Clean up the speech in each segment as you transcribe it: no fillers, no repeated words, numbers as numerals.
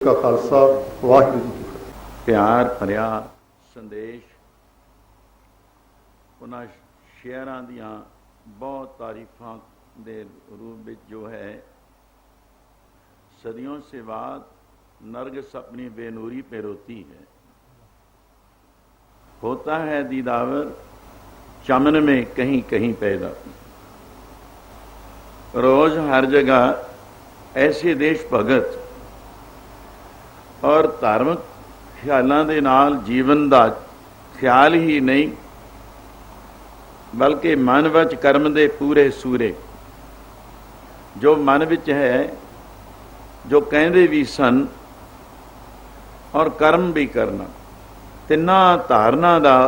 का खालसा वाहिगुरू जी की फतेह। प्यार भरिया संदेश उन्होंने शेयरां दियां बहुत तारीफां दे रूप में जो है, सदियों से बाद नरगिस अपनी बेनूरी पे रोती है, होता है दीदावर चमन में कहीं कहीं पैदा। रोज हर जगह ऐसे देश भगत और धार्मिक ख्यालों के नाल जीवन का ख्याल ही नहीं, बल्कि मन विच कर्म दे पूरे सूरे जो मन विच है, जो कहते भी सन और कर्म भी करना, तिन्ना धारना का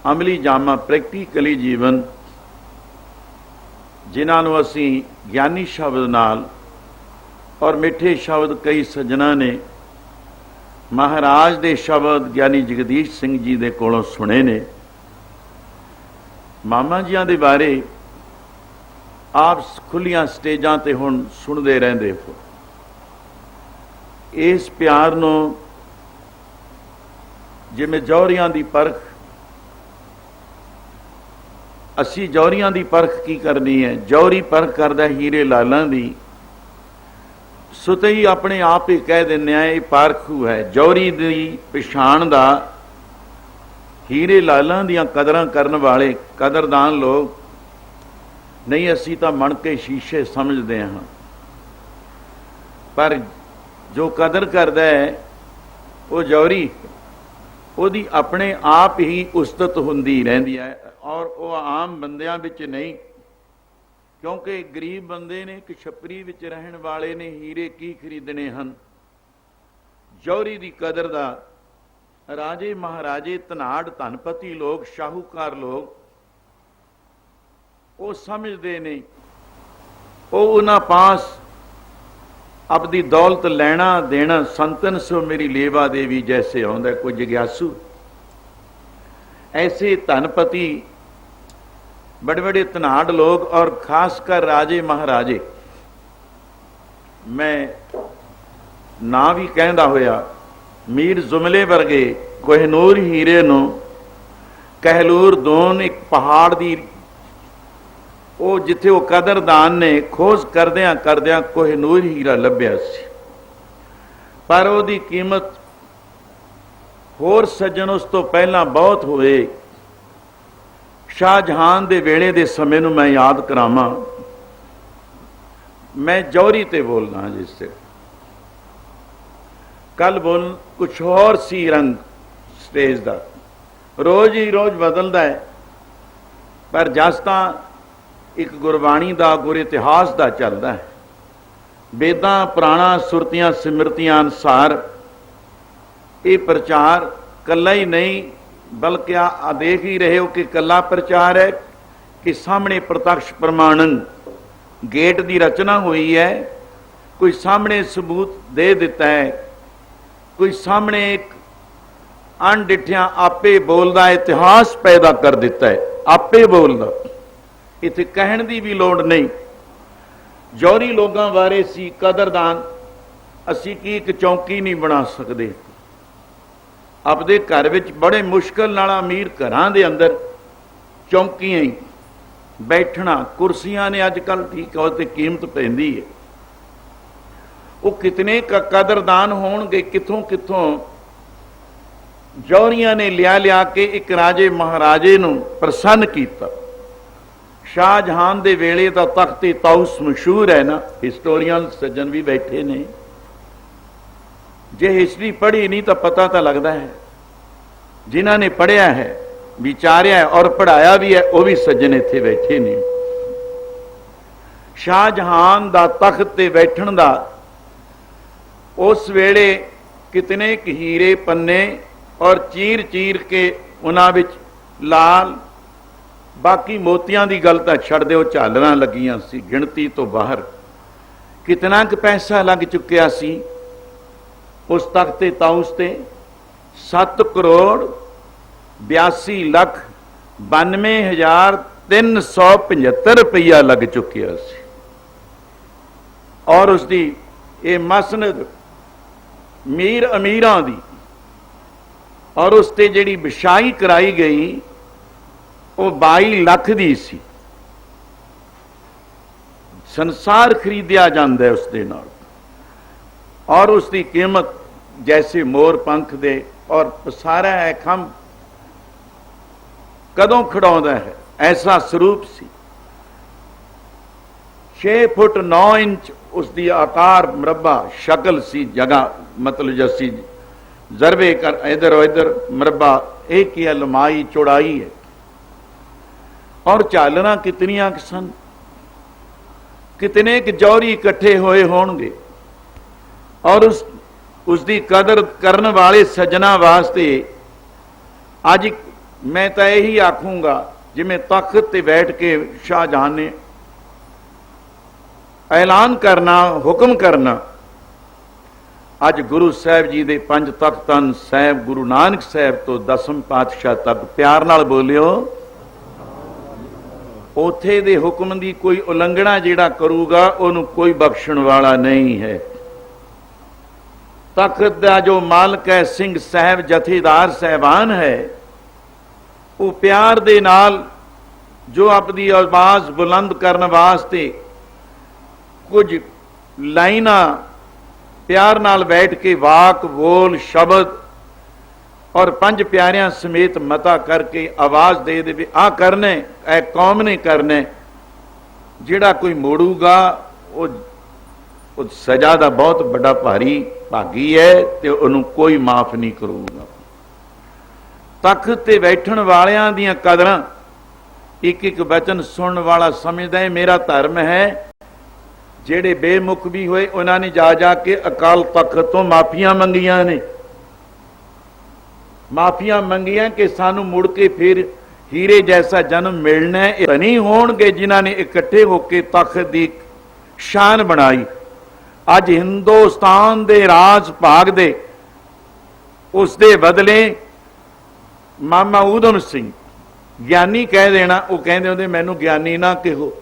अमली जामा प्रैक्टिकली जीवन, जिन्होंने असी ज्ञानी शब्द नाल और मिठे शब्द कई सज्जना ने महाराज दे शब्द ज्ञानी जगदीश सिंह जी दे कोलों सुने ने। मामा जियां दे बारे आप खुलियां स्टेजां ते हुण सुनते रहंदे हो। इस प्यार नूं जिवें जौहरियां दी परख, असी जौहरियां दी परख की करनी है, जौहरी परख करदा हीरे लालां दी, सुते ही अपने आप ही कह देने ये पारखू है। जौहरी दी पछाण दा हीरे लालां दियां कदरां करन वाले कदरदान लोग नहीं, असी तो मन के शीशे समझते हाँ, पर जो कदर करदा है वो जौहरी, ओदी अपने आप ही उस्तत हुंदी रहिंदी है और वो आम बंदियां विच नहीं, क्योंकि गरीब बंदे ने कि छपरी विच रहन वाले ने हीरे की खरीदने हन। जौहरी दी कदर दा राजे महाराजे धनाड़ धनपति लोग शाहूकार लोग वो समझते ने, वो उन्हां पास अपनी दौलत लैना देना, संतन सो मेरी लेवा देवी जैसे आउंदा कोई जिग्यासू। ऐसे धनपति बड़े बड़े धनाड़ लोग और खासकर राजे महाराजे, मैं ना भी कहंदा होया मीर जुमले वर्गे कोहिनूर हीरे नूं कहलूर दोन एक पहाड़ दी वो जिथे वो कदरदान ने खोज करदियां करदियां कोहिनूर हीरा लभ्या सी, पर ओदी कीमत होर सज्जन उस तो पहला बहुत होए। शाहजहां दे वेले दे समय नूं मैं याद करावां, मैं जौहरी ते बोलना जिससे कल बोल कुछ और सी रंग स्टेज दा, रोज ही रोज बदलदा है, पर जस तां एक गुरबाणी दा गुर इतिहास दा चलदा है। वेदां पुराणा सुरतियां सिमरतियां अनुसार ये प्रचार कला ही नहीं, बल्कि आ देख ही रहे हो कि कला प्रचार है कि सामने प्रत्यक्ष प्रमाणन गेट की रचना हुई है, कोई सामने सबूत दे देता है, कोई सामने एक अनडिठिया आपे बोलदा इतिहास पैदा कर दिता है, आपे बोलदा, इत्थे कहण दी भी लोड़ नहीं। जौहरी लोगां बारे सी कदरदान असी की एक चौकी नहीं बना सकते। अपने घर विच बड़े मुश्किल नाल अमीर घरां दे अंदर चौंकियां ही बैठना, कुर्सियां ने अजकल ठीक है ते कीमत पैंदी है, वो कितने कदरदान होणगे, किथों किथों जौहरियां ने लिया लिया के एक राजे महाराजे नूं प्रसन्न कीता। शाहजहां दे वेले दा तख्त ताउस मशहूर है ना, हिस्टोरियन सज्जन भी बैठे ने, जे हिस्ट्री पढ़ी नहीं तो पता तो लगता है, जिन्हों ने पढ़िया है, विचारिया है और पढ़ाया भी है, वो भी सज्जन इत्थे बैठे ने। शाहजहां दा तख्त ते बैठण दा उस वेले कितने हीरे पन्ने और चीर चीर के उन्हां विच लाल, बाकी मोतियां दी गल तां छड्ड दिओ, झालरां लगियां सी गिणती तो बाहर। कितना क पैसा लग चुकिया सी उस तख्ते ताउस ते? 7 करोड़ 82 लख 92,375 रुपया लग चुकिया सी। और उसकी ये मसनद मीर अमीरां दी और उस ते जिहड़ी विछाई कराई गई वो 22 लाख दी सी। संसार खरीदिया जाता है उसके नाल और उसकी कीमत जैसे मोर पंख दे और पसारा है खंभ कदों खड़ाउंदा है ऐसा स्वरूप सी। 6 फुट 9 इंच उसकी आकार मुरब्बा शक्ल सी, जगह मतलब जैसी जरबे कर इधर उधर मुरब्बा एक ही लंबाई चौड़ाई है। और झालना कितनियां सन, कितने जौहरी इकट्ठे होए होणगे और उसकी कदर करने वाले सज्जना वास्ते अज मैं तो यही आखूंगा जिमें तख्त ते बैठ के शाहजहां ने ऐलान करना, हुक्म करना। अज गुरु साहब जी दे 5 तख्तान साहब गुरु नानक साहब तो 10वें पातशाह तक प्यार नाल बोलियो, उथे दे हुक्म की कोई उलंघना जिहड़ा करूगा उन्होंने कोई बख्शण वाला नहीं है। तख्त का जो मालक है सिंह साहब जथेदार साहबान है, वो प्यार दे नाल जो अपनी आवाज बुलंद करने वास्ते कुछ लाइना प्यार नाल बैठ के वाक बोल शब्द और 5 प्यारियां समेत मता करके आवाज दे दे आ करने ए कौम ने करने, जिहड़ा कोई मोड़ूगा वो सजा का बहुत बड़ा भारी भागी है ते उन्होंने कोई माफ नहीं करूगा। तख्त ते बैठण वालियां दियां कदरां एक एक वचन सुनने वाला समझदा है मेरा धर्म है। जेड़े बेमुख भी होए उन्होंने जा जाके अकाल तख्त तो माफियां मंगियां ने, माफियां मंगियां कि सानू मुड़ के फिर हीरे जैसा जन्म मिलना है। धनी होणगे जिन्हां ने इकट्ठे होके तख्त दी शान बनाई। अज हिंदुस्तान दे राज भाग दे उस दे बदले मामा ऊधम सिंह ज्ञानी कह देना, वो कहते होंगे मैनू ज्ञानी ना कहो।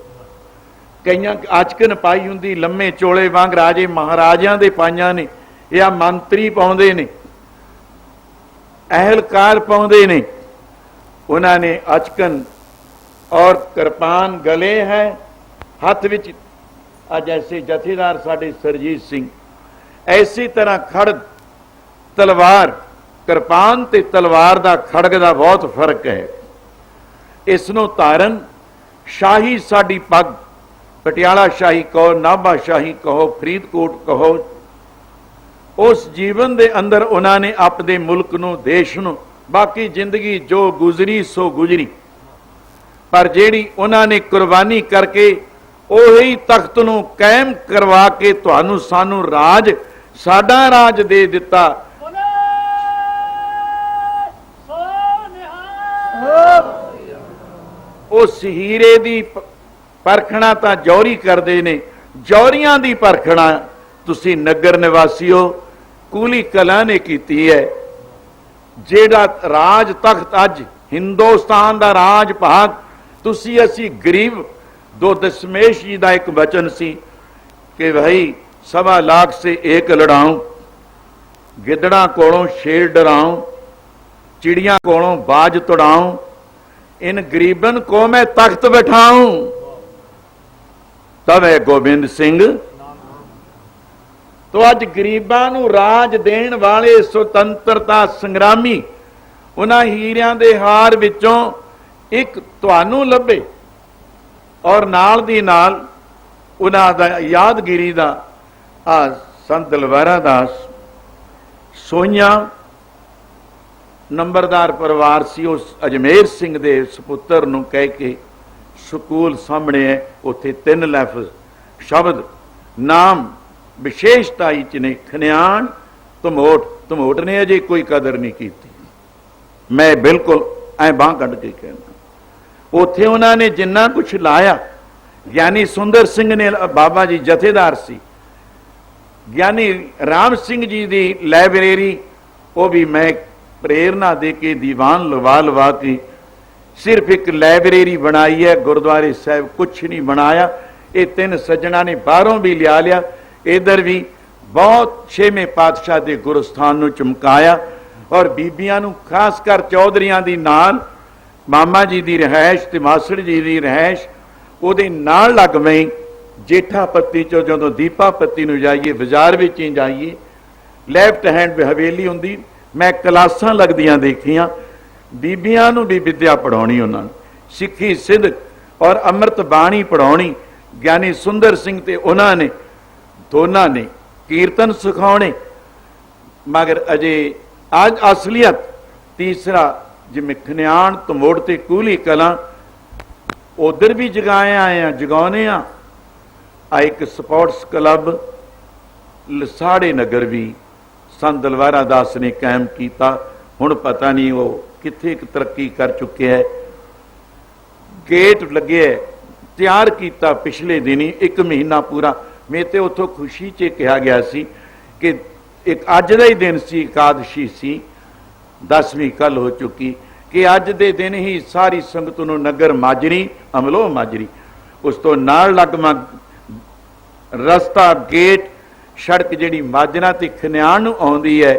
कई अचकन पाई हुंदी लम्मे चोले वांग राजे महाराजियां दे पाइयां ने, या मंत्री पाउंदे ने, अहलकार पाउंदे ने। उन्होंने अचकन और कृपान गले है हाथ विच, जैसे जथेदार साडे सरजीत सिंह, ऐसी तरह खड़ग तलवार, कृपान ते तलवार दा खड़ग दा बहुत फर्क है। इसनों तारन शाही साडी पग, पटियाला शाही कहो, नाभा शाही कहो, फरीदकोट कहो, उस जीवन दे अंदर उन्होंने अपने मुल्क नूं देश नूं बाकी जिंदगी जो गुजरी सो गुजरी, पर जेड़ी उन्होंने कुर्बानी करके उही तख्त नूं कायम करवा के तुहानू सानू राज साडा राज दे दिता। उस हीरे दी परखना तां जौहरी करदे ने, जौहरियां दी परखना तुसी नगर निवासियों कूली कला ने कीती है। जेड़ा राज तख्त अज हिंदुस्तान दा राज भाग तुसी असी गरीब, दो दशमेश जी का एक वचन सी कि भाई 1.25 लाख से एक लड़ाऊं, गिदड़ा कोलों शेर डराऊं, चिड़िया कोलों बाज तोड़ाऊं, इन गरीबन को मैं तख्त बैठाऊं, तब है गोबिंद सिंह। तो अज गरीबां नूं राज देण वाले स्वतंत्रता संग्रामी उन्हां हीरियां दे हार विचों एक तुहानू लभे और नाल दी नाल उन्हां दा यादगिरी दा संत दलवारा दास सोइयां नंबरदार परिवार सी, उस अजमेर सिंह दे सपुत्र नूं कह के स्कूल सामने है, उत्थे 3 लफ्ज शब्द नाम विशेषता च ने, खनियाण धमोट। धमोट ने अजे कोई कदर नहीं की, मैं बिल्कुल ऐ बांह कढ़ के कहना। उत्थे उन्होंने जिन्ना कुछ लाया, ज्ञानी सुंदर सिंह ने, बाबा जी जथेदार सी, ज्ञानी राम सिंह जी की लाइब्रेरी वो भी मैं प्रेरणा दे के दीवान लवा के सिर्फ एक लाइब्रेरी बनाई है, गुरुद्वारे साहब कुछ नहीं बनाया। ये 3 सज्जना ने बाहरों भी लिया, इधर भी बहुत छेवें पातशाह के गुरस्थान ਨੂੰ ਚਮਕਾਇਆ। और बीबियां ਨੂੰ खास कर चौधरियां ਦੀ ਨਾਲ मामा जी की रिहायश ते मासड़ जी की रिहायश ਉਹਦੇ ਨਾਲ लगवें जेठा पत्ती चो जो दीपा पत्ती ਨੂੰ जाइए बाजार ਵਿੱਚ ਹੀ जाइए लैफ्ट हैंड हवेली होंगी। मैं क्लासां लगदियां देखियां बीबियां ਨੂੰ भी विद्या पढ़ाउणी उन्होंने सिक्खी सिद्ध और अमृत बाणी पढ़ाउणी। ज्ञानी सुंदर सिंह ते उन्होंने दोनों ने कीर्तन सिखाने। मगर अजे आज असलियत तीसरा जिमें खनियाण तमोड़ ते कूली कलां उधर भी जगाए आए हैं जगाने आ एक स्पोर्ट्स क्लब लसाड़े नगर भी संत दलवारा दास ने कायम किया। हुण पता नहीं वो कित्थे तरक्की कर चुके है। गेट लगे है तैयार किया पिछले दिन ही 1 महीना पूरा। मैं तो उतों खुशी च कहा गया सी कि एक अज का ही दिन सी एकादशी सी 10वीं कल हो चुकी कि अज के दिन ही सारी संगत नूं नगर माजरी अमलो माजरी उस तो नाल लगमा रस्ता गेट सड़क जिहड़ी माजरा ते खनियाण नूं आउंदी है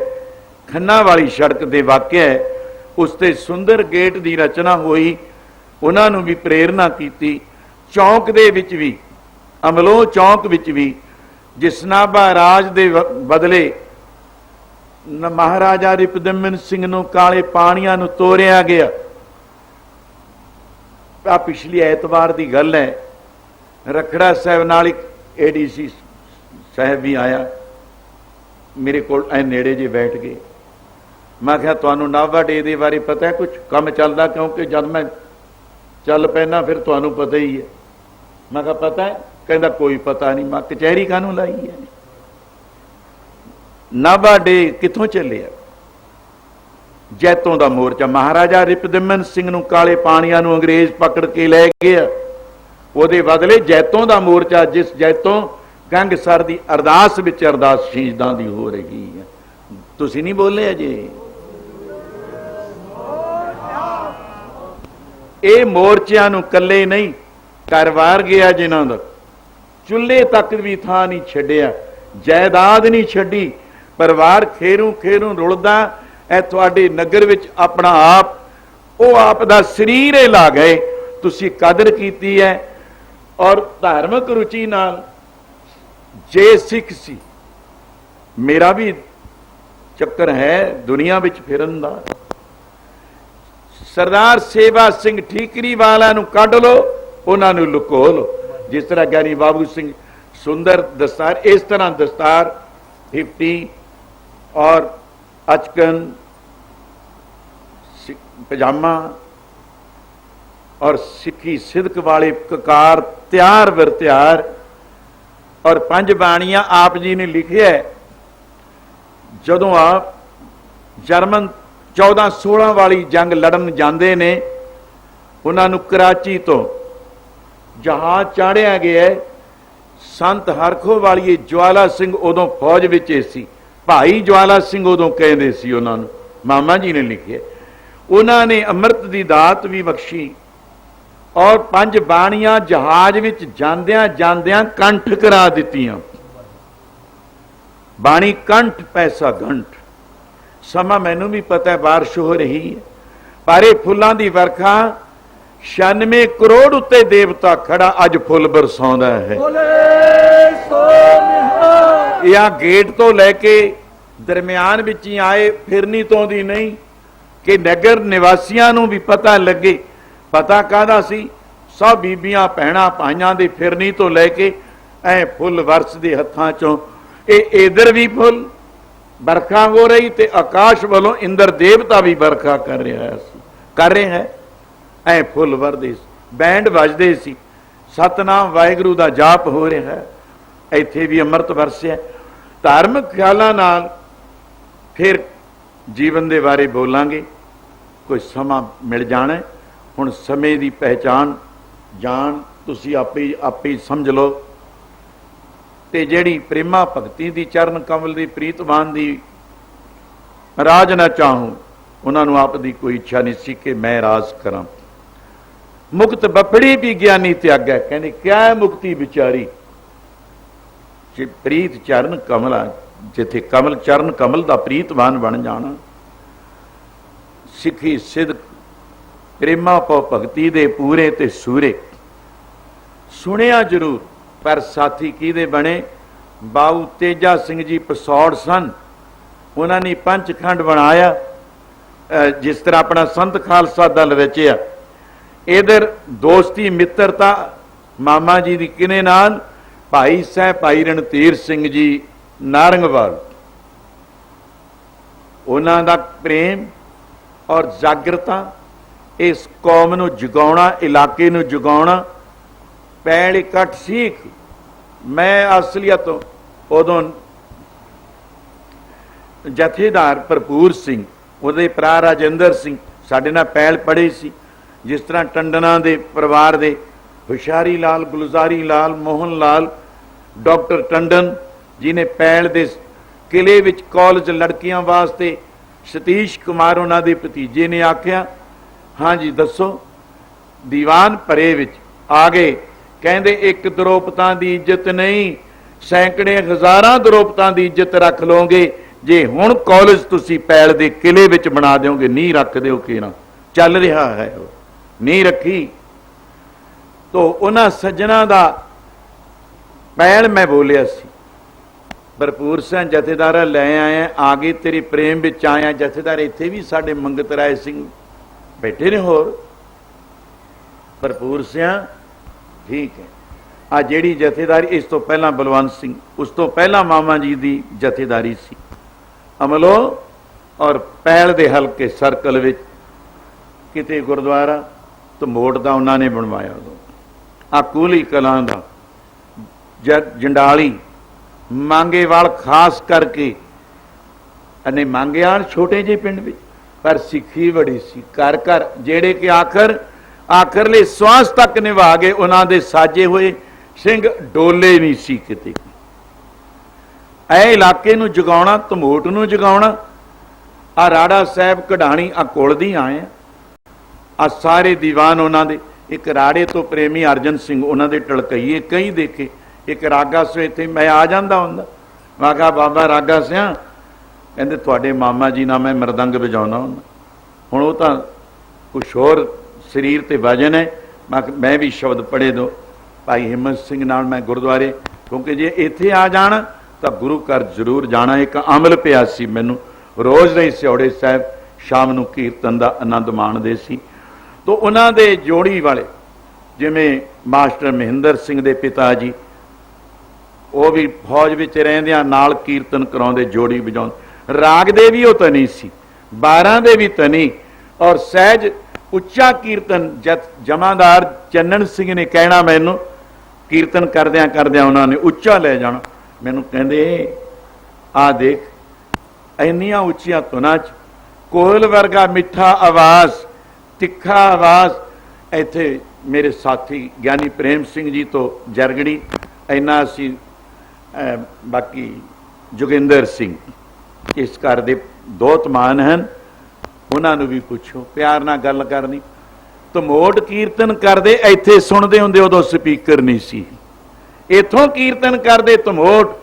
खन्ना वाली सड़क दे वाकिया है उस ते सुंदर गेट की रचना हुई। उन्होंने भी प्रेरणा की। चौंक दे विच भी अमलों चौंक विच भी जिसनाभा राज दे बदले महाराजा रिपदमन सिंह नूं काले पानियां नूं तोरिया गया। आ पिछली ऐतवार की गल है। रखड़ा साहब नाल एक एडीसी साहब भी आया मेरे को नेड़े जे बैठ गए। मैं क्या तुहानूं नाभा डे दे बारे पता है कुछ काम चलता क्योंकि जब मैं चल पैना फिर तुहानूं पता ही है। मैं कहा पता है कहता कोई पता नहीं। मैं कचहरी कानूं लाई है। नाभा डे कितों चले जैतों का मोर्चा महाराजा रिपदमन सिंह नूं काले पानियां नूं अंग्रेज पकड़ के लै गया। ਉਹਦੇ बदले जैतों का मोर्चा जिस जैतों गंग सर की अरदास विच अरदास शहीदां दी हो रही है। तुसीं नहीं बोले अजे। ये मोर्चियां नूं कल्ले नहीं करवार गया जिन्हां दा चुल्हे तक भी थां नहीं छड्डिया जायदाद नहीं छड्डी परिवार खेरू खेरू रुलदा ऐ तुहाडे नगर विच अपना आप वो आप दा शरीर ही ला गए। तुसीं कदर कीती है और धार्मिक रुचि नाल जे सिख सी मेरा भी चक्कर है दुनिया विच फिरन दा। सरदार सेवा सिंह ठीकरी वाला नूं कढ लो उन्हां नूं लुको लो। जिस तरह ज्ञानी बाबू सिंह सुंदर दस्तार इस तरह दस्तार 50 और अचकन पजामा और सिक्खी सिदक वाले ककार त्यार बर त्यार और 5 बाणियां आप जी ने लिखे है। जदों आप जर्मन 1416 वाली जंग लड़न जाते ने उन्होंने कराची तो जहाज चाढ़िया गया। संत हरखो वाली ज्वाला सिंह उदों फौज विच सी भाई ज्वाला सिंह उदों कहते सी उन्होंने मामा जी ने लिखे। उन्होंने अमृत की दात भी बख्शी और 5 बाणियां जहाज विच जांदियां जांदियां कंठ करा दित्तियां। बाणी कंठ पैसा घंट। समा मैनू भी पता है बारिश हो रही है पर फुलों की वर्खा 96 करोड़ उत्ते देवता खड़ा अज फुल बरसाउंदा है। या गेट तो लैके दरम्यान विच ही आए फिरनी तो दी नहीं कि नगर निवासियों नूं भी पता लगे। पता काहदा सी सब बीबियां भैणां भाइयां दी फिरनी तो लैके ऐ फुल वर्ष दे हत्थां चों इधर भी फुल बरखा हो रही ते आकाश वालों इंद्र देवता भी बरखा कर रहे हैं। ऐ फुल वरदे बैंड बजदे सी सतनाम वाहिगुरू दा जाप हो रहा है। इत्थे भी अमृत वरसिया। धार्मिक ख्यालां नाल फिर जीवन दे बारे बोलांगे। कोई समा मिल जाना हुण समय की पहचान जान तुसी आपे समझ लो। ते जेड़ी प्रेमा भगती दी चरण कमल दी प्रीतमान दी राज ना चाहूं उन्होंने आप दी कोई इच्छा नहीं सी कि मैं राज करा। मुक्त बफड़ी भी ज्ञानी त्याग है। कहने क्या है मुक्ति बिचारी ਜੇ ਪ੍ਰੀਤ ਚਰਨ ਕਮਲਾ, ਜਿੱਥੇ ਕਮਲ ਚਰਨ ਕਮਲ ਦਾ ਪ੍ਰੀਤਵਾਨ ਬਣ ਜਾਣਾ। ਸਿੱਖੀ ਸਿਦਕ ਪ੍ਰੇਮਾ ਪਉ ਭਗਤੀ ਦੇ ਪੂਰੇ ਤੇ ਸੂਰੇ। ਸੁਣਿਆ ਜ਼ਰੂਰ ਪਰ ਸਾਥੀ ਕਿਹਦੇ ਬਣੇ? ਬਾਊ ਤੇਜਾ ਸਿੰਘ ਜੀ ਪਸੌੜ ਸਨ। ਉਹਨਾਂ ਨੇ ਪੰਚਖੰਡ ਬਣਾਇਆ, ਜਿਸ ਤਰ੍ਹਾਂ ਆਪਣਾ ਸੰਤ ਖਾਲਸਾ ਦਲ ਰਚਿਆ। ਇਧਰ ਦੋਸਤੀ ਮਿੱਤਰਤਾ ਮਾਮਾ ਜੀ ਦੀ ਕਿਨੇ ਨਾਲ? ਭਾਈ ਸਾਹਿਬ ਭਾਈ ਰਣਧੀਰ ਸਿੰਘ ਜੀ ਨਾਰੰਗਵਾਲ। ਉਹਨਾਂ ਦਾ ਪ੍ਰੇਮ ਔਰ ਜਾਗਰਤਾ, ਇਸ ਕੌਮ ਨੂੰ ਜਗਾਉਣਾ, ਇਲਾਕੇ ਨੂੰ ਜਗਾਉਣਾ। ਪੈਲ ਇਕੱਠ ਸੀ। ਮੈਂ ਅਸਲੀਅਤ ਉਦੋਂ ਜਥੇਦਾਰ ਭਰਪੂਰ ਸਿੰਘ, ਉਹਦੇ ਭਰਾ ਰਾਜਿੰਦਰ ਸਿੰਘ ਸਾਡੇ ਨਾਲ ਪੈਲ ਪੜ੍ਹੇ ਸੀ। ਜਿਸ ਤਰ੍ਹਾਂ ਟੰਡਨਾਂ ਦੇ ਪਰਿਵਾਰ ਦੇ ਹੁਸ਼ਿਆਰੀ ਲਾਲ, ਗੁਲਜ਼ਾਰੀ ਲਾਲ, ਮੋਹਨ ਲਾਲ, ਡਾਕਟਰ ਟੰਡਨ ਜਿਹਨੇ ਪੈਲ ਦੇ ਕਿਲੇ ਵਿੱਚ ਕਾਲਜ ਲੜਕੀਆਂ ਵਾਸਤੇ, ਸਤੀਸ਼ ਕੁਮਾਰ ਉਹਨਾਂ ਦੇ ਭਤੀਜੇ ਨੇ ਆਖਿਆ, ਹਾਂਜੀ ਦੱਸੋ। ਦੀਵਾਨ ਭਰੇ ਵਿੱਚ ਆ ਗਏ, ਕਹਿੰਦੇ ਇੱਕ ਦਰੋਪਤਾਂ ਦੀ ਇੱਜ਼ਤ ਨਹੀਂ, ਸੈਂਕੜੇ ਹਜ਼ਾਰਾਂ ਦਰੋਪਤਾਂ ਦੀ ਇੱਜ਼ਤ ਰੱਖ ਲਓਗੇ ਜੇ ਹੁਣ ਕਾਲਜ ਤੁਸੀਂ ਪੈਲ ਦੇ ਕਿਲੇ ਵਿੱਚ ਬਣਾ ਦਿਓਗੇ। ਨਹੀਂ ਰੱਖ ਦਿਓ ਕਿਹੜਾ ਚੱਲ ਰਿਹਾ ਹੈ, ਉਹ ਨਹੀਂ ਰੱਖੀ। ਤੋ ਉਹਨਾਂ ਸੱਜਣਾ ਦਾ ਪੈਲ ਮੈਂ ਬੋਲਿਆ ਸੀ, ਭਰਪੂਰ ਸਿੰਘ ਜਥੇਦਾਰਾ ਲੈ ਆਇਆ, ਆ ਗਏ ਤੇਰੇ ਪ੍ਰੇਮ ਵਿੱਚ ਆਇਆ। ਜਥੇਦਾਰ ਇੱਥੇ ਵੀ ਸਾਡੇ ਮੰਗਤ ਰਾਏ ਸਿੰਘ ਬੈਠੇ ਨੇ, ਹੋਰ ਭਰਪੂਰ ਸਿੰਘ ਠੀਕ ਹੈ। ਆ ਜਿਹੜੀ ਜਥੇਦਾਰੀ ਇਸ ਤੋਂ ਪਹਿਲਾਂ ਬਲਵੰਤ ਸਿੰਘ, ਉਸ ਤੋਂ ਪਹਿਲਾਂ ਮਾਮਾ ਜੀ ਦੀ ਜਥੇਦਾਰੀ ਸੀ। ਅਮਲੋ ਔਰ ਪੈਲ ਦੇ ਹਲਕੇ ਸਰਕਲ ਵਿੱਚ ਕਿਤੇ ਗੁਰਦੁਆਰਾ ਧਮੋਟ ਦਾ ਉਹਨਾਂ ਨੇ ਬਣਵਾਇਆ। ਉਦੋਂ ਆ ਕੂਲੀ ਕਲਾਂ ਦਾ ਜੰਡਾਲੀ ਮੰਗੇਵਾਲ ਖਾਸ ਕਰਕੇ, ਅਨੇ ਮੰਗੇਵਾਲ ਛੋਟੇ ਜਿਹੇ ਪਿੰਡ ਵਿੱਚ, ਪਰ ਸਿੱਖੀ ਬੜੀ ਸੀ। ਘਰ ਘਰ ਜਿਹੜੇ ਕਿ ਆਖਰਲੇ ਸਵਾਸ ਤੱਕ ਨਿਭਾ ਗਏ। ਉਹਨਾਂ ਦੇ ਸਾਜੇ ਹੋਏ ਸਿੰਘ ਡੋਲੇ ਨਹੀਂ ਸੀ ਕਿਤੇ। ਇਹ ਇਲਾਕੇ ਨੂੰ ਜਗਾਉਣਾ, ਧਮੋਟ ਨੂੰ ਜਗਾਉਣਾ। ਆ ਰਾੜਾ ਸਾਹਿਬ ਕਢਾਣੀ ਆ ਕੋਲਦੀ ਆਏ ਆ ਸਾਰੇ ਦੀਵਾਨ ਉਹਨਾਂ ਦੇ। ਇੱਕ ਰਾੜੇ ਤੋਂ ਪ੍ਰੇਮੀ ਅਰਜਨ ਸਿੰਘ ਉਹਨਾਂ ਦੇ ਟਲਕਈਏ ਕਈ ਦੇਖੇ। ਇੱਕ ਰਾਗਾ ਸਿਓ ਇੱਥੇ ਮੈਂ ਆ ਜਾਂਦਾ ਹੁੰਦਾ, ਮੈਂ ਕਿਹਾ ਬਾਬਾ ਰਾਗਾ ਸਿਆ, ਕਹਿੰਦੇ ਤੁਹਾਡੇ ਮਾਮਾ ਜੀ ਨਾਲ ਮੈਂ ਮਰਦੰਗ ਵਜਾਉਣਾ ਹੁੰਦਾ। ਹੁਣ ਉਹ ਤਾਂ ਕੁਛ ਹੋਰ ਸਰੀਰ ਤੇ ਵਜਨ ਹੈ। ਮੈਂ ਵੀ ਸ਼ਬਦ ਪੜ੍ਹੇ ਦੋ ਭਾਈ ਹਿੰਮਤ ਸਿੰਘ ਨਾਲ ਮੈਂ ਗੁਰਦੁਆਰੇ, ਕਿਉਂਕਿ ਜੇ ਇੱਥੇ ਆ ਜਾਣ ਤਾਂ ਗੁਰੂ ਘਰ ਜ਼ਰੂਰ ਜਾਣਾ। ਇੱਕ ਅਮਲ ਪਿਆ ਸੀ ਮੈਨੂੰ, ਰੋਜ਼ ਦੇ ਸਿਉੜੇ ਸਾਹਿਬ ਸ਼ਾਮ ਨੂੰ ਕੀਰਤਨ ਦਾ ਆਨੰਦ ਮਾਣਦੇ ਸੀ। ਤੋ ਉਹਨਾਂ ਦੇ ਜੋੜੀ ਵਾਲੇ ਜਿਵੇਂ ਮਾਸਟਰ ਮਹਿੰਦਰ ਸਿੰਘ ਦੇ ਪਿਤਾ ਜੀ, ਉਹ ਵੀ ਫੌਜ ਵਿੱਚ ਰਹਿੰਦਿਆਂ ਨਾਲ ਕੀਰਤਨ ਕਰਾਉਂਦੇ, ਜੋੜੀ ਵਜਾਉਂਦੇ। ਰਾਗ ਦੇ ਵੀ ਉਹ ਧਨੀ ਸੀ, 12 ਦੇ ਵੀ ਧਨੀ, ਔਰ ਸਹਿਜ ਉੱਚਾ ਕੀਰਤਨ। ਜਮਾਦਾਰ ਚੰਨਣ ਸਿੰਘ ਨੇ ਕਹਿਣਾ ਮੈਨੂੰ, ਕੀਰਤਨ ਕਰਦਿਆਂ ਕਰਦਿਆਂ ਉਹਨਾਂ ਨੇ ਉੱਚਾ ਲੈ ਜਾਣਾ। ਮੈਨੂੰ ਕਹਿੰਦੇ ਆ ਦੇਖ ਇੰਨੀਆਂ ਉੱਚੀਆਂ ਧੁਨਾਂ 'ਚ ਕੋਇਲ ਵਰਗਾ ਮਿੱਠਾ ਆਵਾਜ਼, ਤਿੱਖਾ ਆਵਾਜ਼। ਇੱਥੇ ਮੇਰੇ ਸਾਥੀ ਗਿਆਨੀ ਪ੍ਰੇਮ ਸਿੰਘ ਜੀ ਤੋਂ ਜਰਗੜੀ, ਇੰਨਾ ਅਸੀਂ ਬਾਕੀ ਜੋਗਿੰਦਰ ਸਿੰਘ ਇਸ ਘਰ ਦੇ ਦੋਤਮਾਨ ਹਨ, ਉਹਨਾਂ ਨੂੰ ਵੀ ਪੁੱਛੋ, ਪਿਆਰ ਨਾਲ ਗੱਲ ਕਰਨੀ। ਧਮੋਟ ਕੀਰਤਨ ਕਰਦੇ, ਇੱਥੇ ਸੁਣਦੇ ਹੁੰਦੇ ਉਦੋਂ ਸਪੀਕਰ ਨਹੀਂ ਸੀ। ਇੱਥੋਂ ਕੀਰਤਨ ਕਰਦੇ ਧਮੋਟ,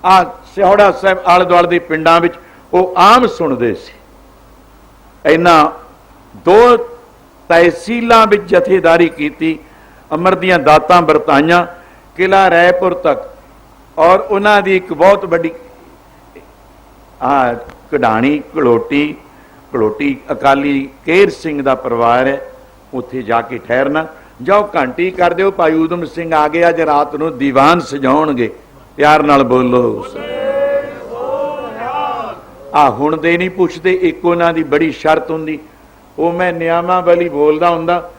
ਆ ਸਿਹੌੜਾ ਸਾਹਿਬ ਆਲੇ ਦੁਆਲੇ ਦੇ ਪਿੰਡਾਂ ਵਿੱਚ ਉਹ ਆਮ ਸੁਣਦੇ ਸੀ। ਇਹਨਾਂ 2 ਤਹਿਸੀਲਾਂ ਵਿੱਚ ਜਥੇਦਾਰੀ ਕੀਤੀ, ਅਮਰ ਦੀਆਂ ਦਾਤਾਂ ਵਰਤਾਈਆਂ ਕਿਲਾ ਰਾਏਪੁਰ ਤੱਕ। ਔਰ ਉਹਨਾਂ ਦੀ ਇੱਕ ਬਹੁਤ ਵੱਡੀ ਕਢਾਣੀ ਘਲੋਟੀ ਅਕਾਲੀ ਕੇਰ ਸਿੰਘ ਦਾ ਪਰਿਵਾਰ ਹੈ, ਉੱਥੇ ਜਾ ਕੇ ਠਹਿਰਨਾ। ਜਾਓ ਘੰਟੀ ਕਰ ਦਿਓ, ਭਾਈ ਊਧਮ ਸਿੰਘ ਆ ਗਏ, ਅੱਜ ਰਾਤ ਨੂੰ ਦੀਵਾਨ ਸਜਾਉਣਗੇ। ਪਿਆਰ ਨਾਲ ਬੋਲੋ। ਆ ਹੁਣ ਦੇ ਨਹੀਂ ਪੁੱਛਦੇ, ਇੱਕ ਉਹਨਾਂ ਦੀ ਬੜੀ ਸ਼ਰਤ ਹੁੰਦੀ, ਉਹ ਮੈਂ ਨਿਯਮਾਵਲੀ ਬੋਲਦਾ ਹੁੰਦਾ।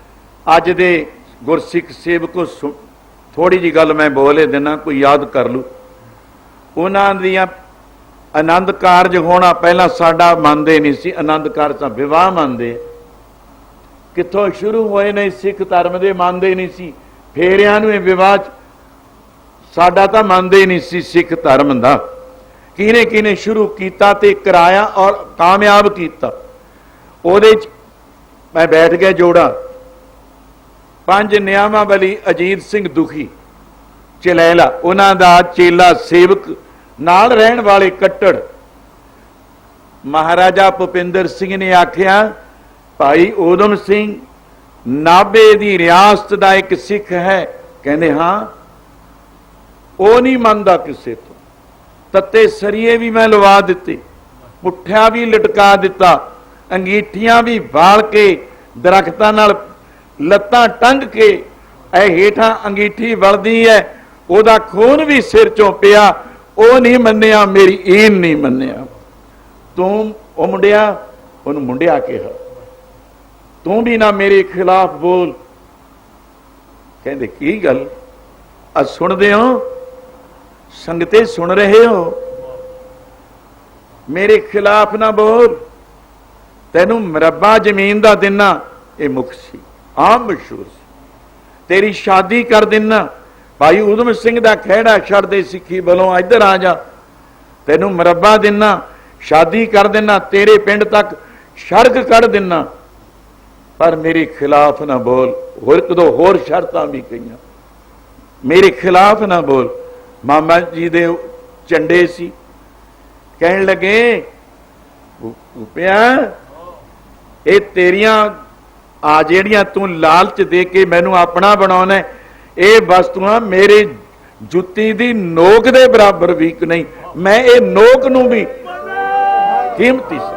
ਅੱਜ ਦੇ ਗੁਰਸਿੱਖ ਸੇਵਕੋ ਥੋੜੀ ਜੀ ਗੱਲ ਮੈਂ ਬੋਲੇ ਦੇਣਾ, ਕੋਈ ਯਾਦ ਕਰ ਲੂ। ਉਹਨਾਂ ਦੀਆਂ ਆਨੰਦ ਕਾਰਜ ਹੋਣਾ ਪਹਿਲਾਂ ਸਾਡਾ ਮੰਨਦੇ ਨਹੀਂ ਸੀ। ਆਨੰਦ ਕਾਰਜ ਤਾਂ ਵਿਵਾਹ ਮੰਨਦੇ, ਕਿੱਥੋਂ ਸ਼ੁਰੂ ਹੋਏ ਨੇ ਸਿੱਖ ਧਰਮ ਦੇ, ਮੰਨਦੇ ਨਹੀਂ ਸੀ। ਫੇਰਿਆਂ ਨੂੰ ਇਹ ਵਿਵਾਹ ਸਾਡਾ ਤਾਂ ਮੰਨਦੇ ਨਹੀਂ ਸੀ ਸਿੱਖ ਧਰਮ ਦਾ। ਕਿਹਨੇ ਕਿਹਨੇ ਸ਼ੁਰੂ ਕੀਤਾ ਤੇ ਕਰਾਇਆ ਔਰ ਕਾਮਯਾਬ ਕੀਤਾ। ਉਹਦੇ 'ਚ ਮੈਂ ਬੈਠ ਗਿਆ ਜੋੜਾ। 5 ਨਿਯਮਾਵਲੀ ਅਜੀਤ ਸਿੰਘ ਦੁਖੀ ਚਲੈਲਾ ਉਹਨਾਂ ਦਾ ਚੇਲਾ ਸੇਵਕ, ਨਾਲ ਰਹਿਣ ਵਾਲੇ ਕੱਟੜ। ਮਹਾਰਾਜਾ ਭੁਪਿੰਦਰ ਸਿੰਘ ਨੇ ਆਖਿਆ, ਭਾਈ ਊਧਮ ਸਿੰਘ ਨਾਭੇ ਦੀ ਰਿਆਸਤ ਦਾ ਇੱਕ ਸਿੱਖ ਹੈ। ਕਹਿੰਦੇ ਹਾਂ। ਉਹ ਨਹੀਂ ਮੰਨਦਾ ਕਿਸੇ ਤੋਂ। ਤੱਤੇ ਸਰੀਏ ਵੀ ਮੈਂ ਲਵਾ ਦਿੱਤੇ, ਪੁੱਠਿਆ ਵੀ ਲਟਕਾ ਦਿੱਤਾ, ਅੰਗੀਠੀਆਂ ਵੀ ਵਾਲ ਕੇ ਦਰਖਤਾਂ ਨਾਲ ਲੱਤਾਂ ਟੰਗ ਕੇ ਇਹ ਹੇਠਾਂ ਅੰਗੀਠੀ ਵਲਦੀ ਹੈ, ਉਹਦਾ ਖੂਨ ਵੀ ਸਿਰ ਚੋਂ ਪਿਆ, ਉਹ ਨਹੀਂ ਮੰਨਿਆ, ਮੇਰੀ ਈਨ ਨਹੀਂ ਮੰਨਿਆ। ਤੂੰ ਉਹ ਮੁੰਡਿਆ, ਉਹਨੂੰ ਮੁੰਡਿਆ ਕਿਹਾ, ਤੂੰ ਵੀ ਨਾ ਮੇਰੇ ਖਿਲਾਫ ਬੋਲ। ਕਹਿੰਦੇ ਕੀ ਗੱਲ? ਅੱਜ ਸੁਣਦੇ ਹੋ, ਸੰਗਤੇ ਸੁਣ ਰਹੇ ਹੋ, ਮੇਰੇ ਖਿਲਾਫ ਨਾ ਬੋਲ, ਤੈਨੂੰ ਮਰੱਬਾ ਜ਼ਮੀਨ ਦਾ ਦੇਣਾ। ਇਹ ਮੁੱਖ ਸੀ, ਆਮ ਮਸ਼ਹੂਰ ਸੀ। ਤੇਰੀ ਸ਼ਾਦੀ ਕਰ ਦੇਣਾ। ਭਾਈ ਊਧਮ ਸਿੰਘ ਦਾ ਖਹਿੜਾ ਛੱਡ ਦੇ, ਸਿੱਖੀ ਵੱਲੋਂ ਇੱਧਰ ਆ ਜਾ, ਤੈਨੂੰ ਮਰੱਬਾ ਦੇਣਾ, ਸ਼ਾਦੀ ਕਰ ਦੇਣਾ, ਤੇਰੇ ਪਿੰਡ ਤੱਕ ਸੜਕ ਕੱਢ ਦੇਣਾ, ਪਰ ਮੇਰੇ ਖਿਲਾਫ ਨਾ ਬੋਲ। ਹੋਰ ਕਦੋਂ ਹੋਰ ਸ਼ਰਤਾਂ ਵੀ ਕਹੀਆਂ, ਮੇਰੇ ਖਿਲਾਫ ਨਾ ਬੋਲ। ਮਾਮਾ ਜੀ ਦੇ ਝੰਡੇ ਸੀ। ਕਹਿਣ ਲੱਗੇ, ਭੂਪਿਆ ਇਹ ਤੇਰੀਆਂ ਆ ਜਿਹੜੀਆਂ ਤੂੰ ਲਾਲਚ ਦੇ ਕੇ ਮੈਨੂੰ ਆਪਣਾ ਬਣਾਉਣਾ, ਇਹ ਵਸਤੂਆਂ ਮੇਰੇ ਜੁੱਤੀ ਦੀ ਨੋਕ ਦੇ ਬਰਾਬਰ ਵੀ ਨਹੀਂ। ਮੈਂ ਇਹ ਨੋਕ ਨੂੰ ਵੀ ਕੀਮਤੀ ਸੀ,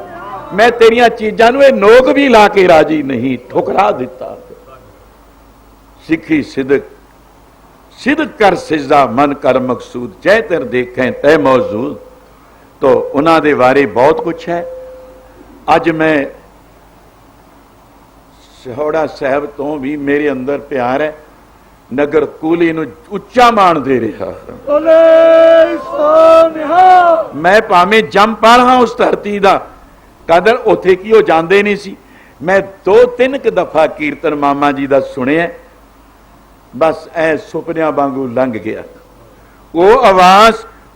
ਮੈਂ ਤੇਰੀਆਂ ਚੀਜ਼ਾਂ ਨੂੰ ਇਹ ਨੋਕ ਵੀ ਲਾ ਕੇ ਰਾਜੀ ਨਹੀਂ, ਠੁਕਰਾ ਦਿੱਤਾ। ਸਿੱਖੀ ਸਿਦਕ, ਸਿਦਕ ਕਰ ਸਿਜਦਾ ਮਨ ਕਰ ਮਕਸੂਦ, ਜੈ ਤਰ ਦੇਖੈਂ ਤੈ ਮੌਜੂਦ। तो उन्हां दे बारे बहुत कुछ है। अज मैं सिहोड़ा साहब तो भी मेरे अंदर प्यार है, नगर कूली नूं उच्चा मान दे रहा। मैं भावें जम पा रहा उस धरती दा कदर उथे की हो जांदे नहीं सी। मैं 2-3 दफा कीर्तन मामा जी दा सुनिया, बस ऐ सुपनिया वांगू लंघ गया। वो आवाज,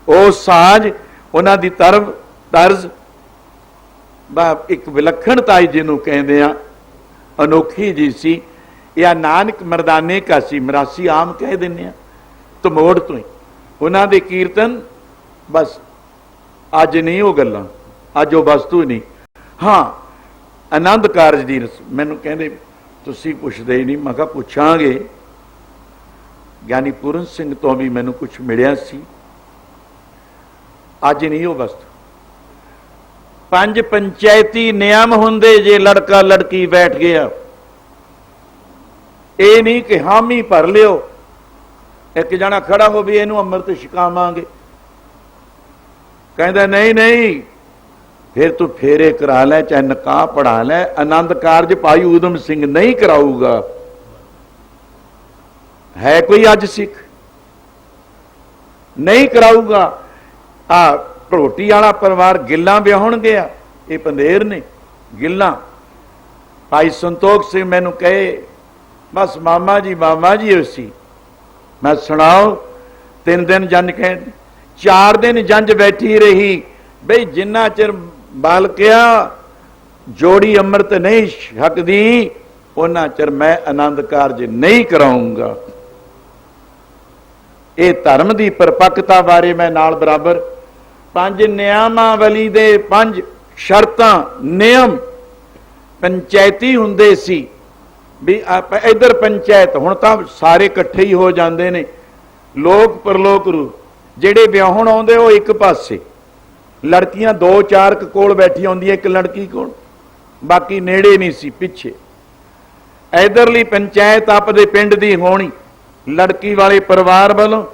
वो साज, उन्हां दी तर्ज एक विलखणता जिन्हों कहते हैं अनोखी जी सी। या नानक मरदाने का सी, मरासी आम कह दें तमोड़ तो ही उन्हां दे कीर्तन। बस अज नहीं वो गल्लां, अज वो वस्तु नहीं। हाँ, आनंद कारज दी मैनूं कहंदे तुसीं पुछदे ही नहीं। मैं कहा पुछांगे। ज्ञानी पूरन सिंह तो भी मैनूं कुछ मिलिया सी, अज नहीं वो वस्तु। 5 पंचायती नियम हुंदे जे लड़का लड़की बैठ गया, ये नहीं कि हामी भर लियो, एक जना खड़ा हो भी इनू अमृत छकावांगे, कहता नहीं नहीं फिर तू फेरे करा ले, चाहे निकाह पढ़ा ले। आनंद कारज भाई ऊधम सिंह नहीं कराऊगा। है कोई अज सिख नहीं कराऊगा। भरोटी वाला परिवार गिल्लां ब्याहण गया, ये पंधेर ने गिल्लां। भाई संतोख सिंह मैनू कहे बस मामा जी उसी। मैं सुनाओ 3 दिन जंज कह, 4 दिन जंज बैठी रही बई जिन्ना चिर बालकिया जोड़ी अमृत नहीं छकदी उन्ना चिर मैं आनंद कारज नहीं कराऊंगा। ये धर्म की परपक्ता बारे मैं नाल बराबर 5 नियमावली दे 5 शर्तां नियम पंचायती हुंदे सी भी इधर पंचायत हुण तां सारे इकट्ठे ही हो जांदे ने। लोक परलोक रू जेड़े विआहण आउंदे वो एक पासे, लड़कियां 2-4 कोल बैठी आउंदियां, एक लड़की कोल, बाकी नेड़े नहीं सी पिछे। इधरली पंचायत आपदे पिंड दी होनी, लड़की वाले परिवार वालों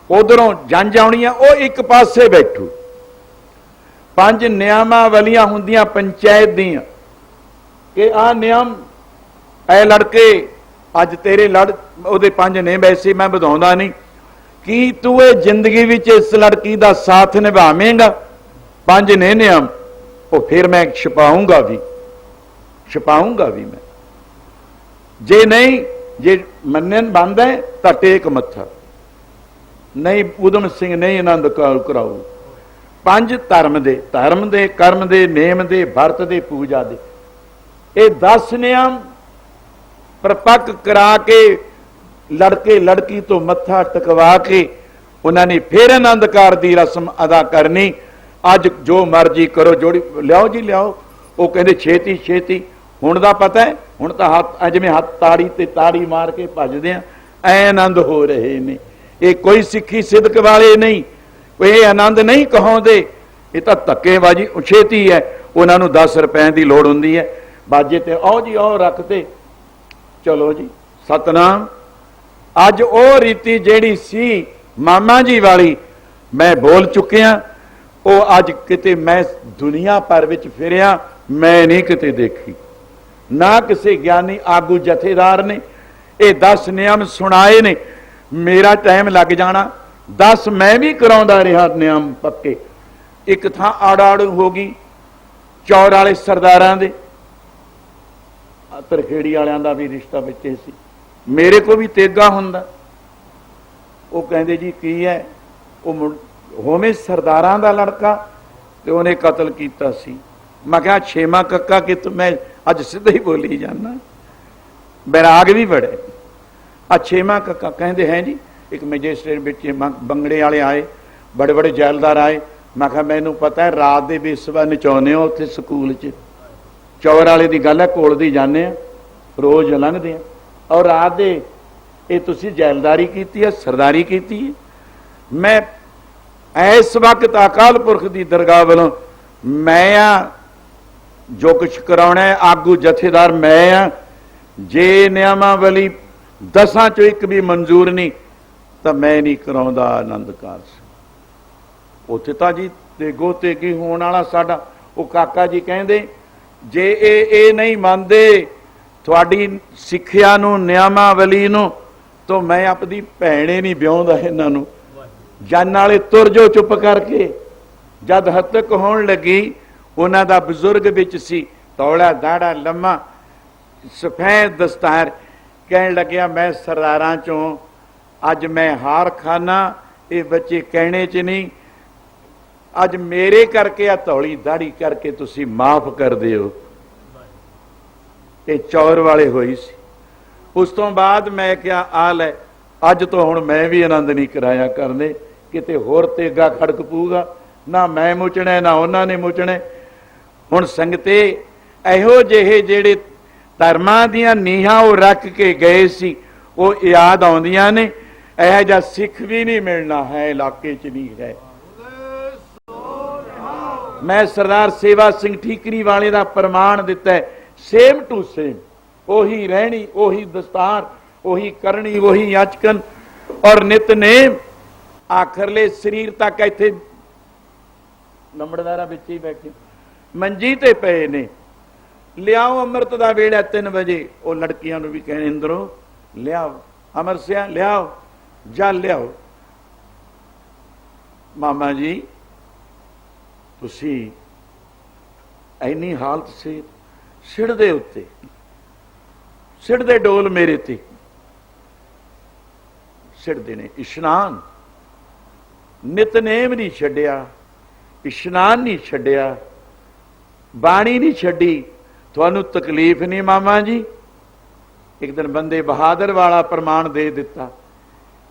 उधरों जंज आउणी आ, वो एक पासे बैठू। 5 नियमावलियां हुंदियां पंचायत दियां कि आ नियम ऐ लड़के अज तेरे लड़ उहदे 5 ने, वैसे मैं बताउंदा नहीं कि तू ये जिंदगी विच इस लड़की दा साथ निभावेंगा। 5 ने नियम, वो फिर मैं छपाऊंगा भी मैं। जे नहीं, जे मन्नन बंद है तो टेक मत्था नहीं। ऊधम सिंह नहीं आनंद कराऊ। 5 धर्म दे कर्म दे नेम दे भरत दे पूजा दे, ये 10 नियम परपक्क करा के ਲੜਕੇ ਲੜਕੀ ਤੋਂ ਮੱਥਾ ਟਿਕਵਾ ਕੇ ਉਹਨਾਂ ਨੇ ਫਿਰ ਆਨੰਦ ਕਾਰ ਦੀ ਰਸਮ ਅਦਾ ਕਰਨੀ। ਅੱਜ ਜੋ ਮਰਜ਼ੀ ਕਰੋ, ਜੋੜੀ ਲਿਆਓ ਜੀ ਲਿਆਓ। ਉਹ ਕਹਿੰਦੇ ਛੇਤੀ ਛੇਤੀ। ਹੁਣ ਦਾ ਪਤਾ ਹੈ, ਹੁਣ ਤਾਂ ਹੱਥ ਜਿਵੇਂ ਹੱਥ ਤਾੜੀ ਤੇ ਤਾੜੀ ਮਾਰ ਕੇ ਭੱਜਦੇ ਆ, ਐ ਆਨੰਦ ਹੋ ਰਹੇ ਨੇ। ਇਹ ਕੋਈ ਸਿੱਖੀ ਸਿਦਕ ਵਾਲੇ ਨਹੀਂ, ਇਹ ਆਨੰਦ ਨਹੀਂ ਕਹਾਉਂਦੇ, ਇਹ ਤਾਂ ਧੱਕੇਬਾਜ਼ੀ। ਛੇਤੀ ਹੈ, ਉਹਨਾਂ ਨੂੰ 10 ਰੁਪਏ ਦੀ ਲੋੜ ਹੁੰਦੀ ਹੈ, ਬਾਜੇ ਤੇ ਆਓ ਜੀ ਆਓ ਰੱਖਦੇ, ਚਲੋ ਜੀ ਸਤਨਾਮ। ਅੱਜ ਉਹ ਰੀਤੀ ਜਿਹੜੀ ਸੀ ਮਾਮਾ ਜੀ ਵਾਲੀ ਮੈਂ ਬੋਲ ਚੁੱਕਿਆ, ਉਹ ਅੱਜ ਕਿਤੇ ਮੈਂ ਦੁਨੀਆ ਭਰ ਵਿੱਚ ਫਿਰਿਆ, ਮੈਂ ਨਹੀਂ ਕਿਤੇ ਦੇਖੀ। ਨਾ ਕਿਸੇ ਗਿਆਨੀ ਆਗੂ ਜਥੇਦਾਰ ਨੇ ਇਹ 10 ਨਿਯਮ ਸੁਣਾਏ ਨੇ। ਮੇਰਾ ਟਾਈਮ ਲੱਗ ਜਾਣਾ। 10 ਮੈਂ ਵੀ ਕਰਾਉਂਦਾ ਰਿਹਾ ਨਿਯਮ ਪੱਕੇ। ਇੱਕ ਥਾਂ ਆੜ ਹੋ ਗਈ ਚੌਰ ਵਾਲੇ ਸਰਦਾਰਾਂ ਦੇ, ਤਰਖੇੜੀ ਵਾਲਿਆਂ ਦਾ ਵੀ ਰਿਸ਼ਤਾ ਵਿੱਚ ਸੀ। ਮੇਰੇ ਕੋ ਵੀ ਤੇਗਾ ਹੁੰਦਾ। ਉਹ ਕਹਿੰਦੇ ਜੀ ਕੀ ਹੈ, ਉਹ ਹੋਵੇਂ ਸਰਦਾਰਾਂ ਦਾ ਲੜਕਾ ਤੇ ਉਹਨੇ ਕਤਲ ਕੀਤਾ ਸੀ। ਮੈਂ ਕਿਹਾ 6ਵਾਂ ਕੱਕਾ ਕਿ ਮੈਂ ਅੱਜ ਸਿੱਧਾ ਹੀ ਬੋਲੀ ਜਾਣਾ, ਬੈਰਾਗ ਵੀ ਬੜੇ। 6ਵਾਂ ਕੱਕਾ ਕਹਿੰਦੇ ਹੈ ਜੀ। ਇੱਕ ਮੈਜਿਸਟਰੇਟ ਵਿੱਚ ਬੰਗੜੇ ਵਾਲੇ ਆਏ, ਬੜੇ ਬੜੇ ਜੈਲਦਾਰ ਆਏ। ਮੈਂ ਕਿਹਾ ਮੈਨੂੰ ਪਤਾ ਹੈ ਰਾਤ ਦੇ ਬੇਸਵਾ ਨਚਾਉਂਦੇ ਹੋ ਉੱਥੇ ਸਕੂਲ 'ਚ, ਚੌਰ ਵਾਲੇ ਦੀ ਗੱਲ ਹੈ, ਕੋਲ ਦੀ ਜਾਂਦੇ ਆ, ਰੋਜ਼ ਲੰਘਦੇ ਆ, ਔਰ ਰਾਤ ਦੇ ਇਹ ਤੁਸੀਂ ਜੈਲਦਾਰੀ ਕੀਤੀ ਹੈ, ਸਰਦਾਰੀ ਕੀਤੀ ਹੈ। ਮੈਂ ਇਸ ਵਕਤ ਅਕਾਲ ਪੁਰਖ ਦੀ ਦਰਗਾਹ ਵੱਲੋਂ ਮੈਂ ਆ ਜੋ ਕੁਛ ਕਰਾਉਣਾ ਹੈ, ਆਗੂ ਜਥੇਦਾਰ ਮੈਂ ਆ। ਜੇ ਨਿਯਮਾਵਲੀ 10 ਚੋਂ ਇੱਕ ਵੀ ਮਨਜ਼ੂਰ ਨਹੀਂ ਤਾਂ ਮੈਂ ਨਹੀਂ ਕਰਾਉਂਦਾ ਆਨੰਦ ਕਾਰਜ। ਉੱਥੇ ਤਾਂ ਜੀ ਤੇਗੋ ਤੇਗੀ ਹੋਣ ਵਾਲਾ ਸਾਡਾ। ਉਹ ਕਾਕਾ ਜੀ ਕਹਿੰਦੇ ਜੇ ਇਹ ਨਹੀਂ ਮੰਨਦੇ ਤੁਹਾਡੀ ਸਿੱਖਿਆ ਨੂੰ, ਨਿਯਮਾਵਲੀ ਨੂੰ, ਤਾਂ ਮੈਂ ਆਪਣੀ ਭੈਣੇ ਨਹੀਂ ਵਿਆਹੁੰਦਾ ਇਹਨਾਂ ਨੂੰ। ਜਨ ਵਾਲੇ ਤੁਰ ਜੋ ਚੁੱਪ ਕਰਕੇ। ਜਦ ਹੱਤਕ ਹੋਣ ਲੱਗੀ, ਉਹਨਾਂ ਦਾ ਬਜ਼ੁਰਗ ਵਿੱਚ ਸੀ, ਤੌੜਾ ਦਾੜਾ ਲੰਮਾ, ਸਫੈਦ ਦਸਤਾਰ, ਕਹਿਣ ਲੱਗਿਆ ਮੈਂ ਸਰਦਾਰਾਂ ਚੋਂ ਅੱਜ ਮੈਂ ਹਾਰ ਖਾਨਾ, ਇਹ ਬੱਚੇ ਕਹਿਣੇ 'ਚ ਨਹੀਂ, ਅੱਜ ਮੇਰੇ ਕਰਕੇ ਆ ਧੌਲੀ ਦਾੜੀ ਕਰਕੇ ਤੁਸੀਂ ਮਾਫ ਕਰ ਦਿਓ। ਇਹ ਚੌਰ ਵਾਲੇ ਹੋਈ ਸੀ। ਉਸ ਤੋਂ ਬਾਅਦ ਮੈਂ ਕਿਹਾ ਆ ਲੈ, ਅੱਜ ਤੋਂ ਹੁਣ ਮੈਂ ਵੀ ਆਨੰਦ ਨਹੀਂ ਕਰਾਇਆ ਕਰਨੇ, ਕਿਤੇ ਹੋਰ ਤੇਗਾ ਖੜਕ ਪਊਗਾ, ਨਾ ਮੈਂ ਮੁਚਣਾ ਨਾ ਉਹਨਾਂ ਨੇ ਮੁਚਣੇ। ਹੁਣ ਸੰਗਤੇ ਇਹੋ ਜਿਹੇ ਜਿਹੜੇ ਧਰਮਾਂ ਦੀਆਂ ਨੀਹਾਂ ਉਹ ਰੱਖ ਕੇ ਗਏ ਸੀ, ਉਹ ਯਾਦ ਆਉਂਦੀਆਂ ਨੇ। ਇਹੋ ਜਿਹਾ ਸਿੱਖ ਵੀ ਨਹੀਂ ਮਿਲਣਾ ਹੈ, ਇਲਾਕੇ 'ਚ ਨਹੀਂ ਹੈ। ਮੈਂ ਸਰਦਾਰ ਸੇਵਾ ਸਿੰਘ ਠੀਕਰੀ ਵਾਲੇ ਦਾ ਪ੍ਰਮਾਣ ਦਿੱਤਾ ਹੈ, ਸੇਮ ਟੂ ਸੇਮ, ਉਹੀ ਰਹਿਣੀ, ਉਹੀ ਦਸਤਾਰ, ਉਹੀ ਕਰਨੀ, ਉਹੀ ਅਚਕਨ ਔਰ ਨਿਤਨੇਮ। ਆਖਰਲੇ ਸਰੀਰ ਤੱਕ ਇੱਥੇ ਨੰਬਰਦਾਰਾਂ ਵਿੱਚ ਹੀ ਬੈਠੇ ਮੰਜੀ ਤੇ ਪਏ ਨੇ। ਲਿਆਓ ਅੰਮ੍ਰਿਤ ਦਾ ਵੇਲਾ 3 ਵਜੇ। ਉਹ ਲੜਕੀਆਂ ਨੂੰ ਵੀ ਕਹਿੰਦੇ ਅੰਦਰੋਂ ਲਿਆਓ, ਅਮਰ ਸਿਆ ਲਿਆਓ, ਜਲ ਲਿਆਓ। ਮਾਮਾ ਜੀ ਤੁਸੀਂ ਐਨੀ ਹਾਲਤ ਸੀ, ਸਿੜ ਦੇ ਉੱਤੇ ਸਿੜ ਦੇ ਡੋਲ ਮੇਰੇ ਤੇ ਸਿੜਦੇ ਨੇ। ਇਸ਼ਨਾਨ ਨਿਤਨੇਮ ਨਹੀਂ ਛੱਡਿਆ, ਇਸ਼ਨਾਨ ਨਹੀਂ ਛੱਡਿਆ, ਬਾਣੀ ਨਹੀਂ ਛੱਡੀ। ਤੁਹਾਨੂੰ ਤਕਲੀਫ ਨਹੀਂ ਮਾਮਾ ਜੀ। ਇੱਕ ਦਿਨ ਬੰਦੇ ਬਹਾਦਰ ਵਾਲਾ ਪ੍ਰਮਾਣ ਦੇ ਦਿੱਤਾ,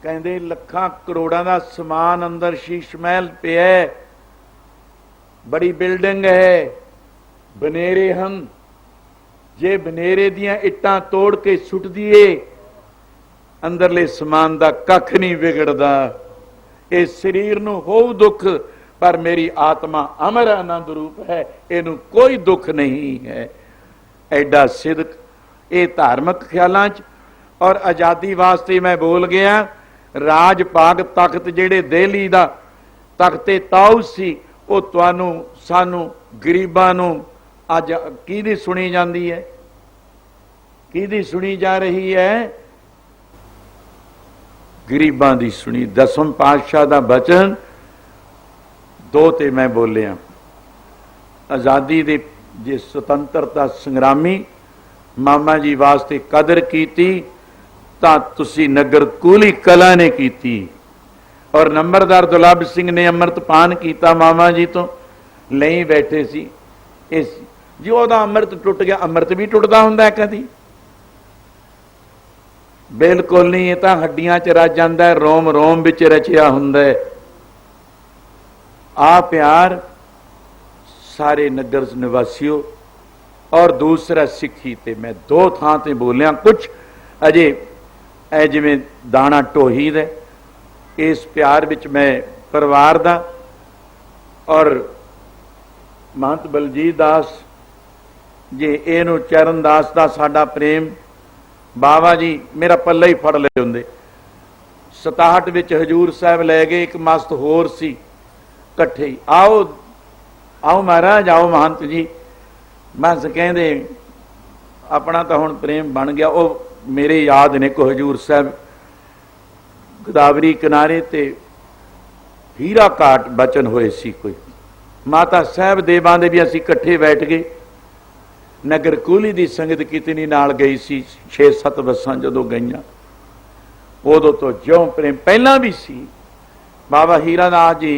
ਕਹਿੰਦੇ ਲੱਖਾਂ ਕਰੋੜਾਂ ਦਾ ਸਮਾਨ ਅੰਦਰ ਸ਼ੀਸ਼ ਮਹਿਲ ਪਿਆ, ਬੜੀ ਬਿਲਡਿੰਗ ਹੈ, ਬਨੇਰੇ ਹਨ, ਜੇ ਬਨੇਰੇ ਦੀਆਂ ਇੱਟਾਂ ਤੋੜ ਕੇ ਸੁੱਟ ਦਈਏ ਅੰਦਰਲੇ ਸਮਾਨ ਦਾ ਕੱਖ ਨਹੀਂ ਵਿਗੜਦਾ। ਇਹ ਸਰੀਰ ਨੂੰ ਹੋਊ ਦੁੱਖ, ਪਰ ਮੇਰੀ ਆਤਮਾ ਅਮਰ ਆਨੰਦ ਰੂਪ ਹੈ, ਇਹਨੂੰ ਕੋਈ ਦੁੱਖ ਨਹੀਂ ਹੈ। ਐਡਾ ਸਿਦਕ ਇਹ ਧਾਰਮਿਕ ਖਿਆਲਾਂ 'ਚ। ਔਰ ਆਜ਼ਾਦੀ ਵਾਸਤੇ ਮੈਂ ਬੋਲ ਗਿਆ। ਰਾਜ ਭਾਗ ਤਖਤ ਜਿਹੜੇ ਦਿੱਲੀ ਦਾ ਤਖਤੇ ਤਾਊ ਸੀ, ਉਹ ਤੁਹਾਨੂੰ ਸਾਨੂੰ ਗਰੀਬਾਂ ਨੂੰ ਅੱਜ ਕਿਹਦੀ ਸੁਣੀ ਜਾਂਦੀ ਹੈ, ਕਿਹਦੀ ਸੁਣੀ ਜਾ ਰਹੀ ਹੈ? ਗਰੀਬਾਂ ਦੀ ਸੁਣੀ। 10ਵੇਂ ਪਾਤਸ਼ਾਹ ਦਾ ਬਚਨ 2 ਤੇ ਮੈਂ ਬੋਲਿਆ। ਆਜ਼ਾਦੀ ਦੇ ਜੇ ਸੁਤੰਤਰਤਾ ਸੰਗਰਾਮੀ ਮਾਮਾ ਜੀ ਵਾਸਤੇ ਕਦਰ ਕੀਤੀ ਤਾਂ ਤੁਸੀਂ ਨਗਰ ਕੂਲੀ ਕਲਾ ਨੇ ਕੀਤੀ। ਔਰ ਨੰਬਰਦਾਰ ਦੁਲੱਭ ਸਿੰਘ ਨੇ ਅੰਮ੍ਰਿਤ ਪਾਨ ਕੀਤਾ ਮਾਮਾ ਜੀ ਤੋਂ, ਲਈ ਬੈਠੇ ਸੀ। ਇਸ ਜੇ ਉਹਦਾ ਅੰਮ੍ਰਿਤ ਟੁੱਟ ਗਿਆ, ਅੰਮ੍ਰਿਤ ਵੀ ਟੁੱਟਦਾ ਹੁੰਦਾ ਕਦੀ। बिल्कुल नहीं, ये तो हड्डियां च रच जाता है, रोम रोम विच रचिया हुंदा है। आ प्यार सारे नगर निवासियों और दूसरा सिੱਖੀ ਤੇ मैं दो ਥਾਂ ਤੇ बोलिया, कुछ अजे ए जिवें दाना ढोही दे इस प्यार विच मैं परिवार दा और महंत बलजीत दास जे इहनूं चरण दास दा साडा प्रेम बाबा जी मेरा पल्ला ही फड़ ले हुंदे। 67 विच हजूर साहब लै गए, एक मस्त होर सी इकट्ठे ही, आओ आओ महाराज आओ महंत जी। बस कहते अपना तो हुण प्रेम बन गया। वो मेरे याद ने को हजूर साहब गोदावरी किनारे ते हीरा घाट बचन होए सी, कोई माता साहब देवां दे भी असीं इकट्ठे बैठ गए। नगर कूली दी संगत कितनी नाल गई सी, 6-7 बसां जदों गईयां, उदों तो ज्यों प्रेम पहलां भी सी। बाबा हीरा नाथ जी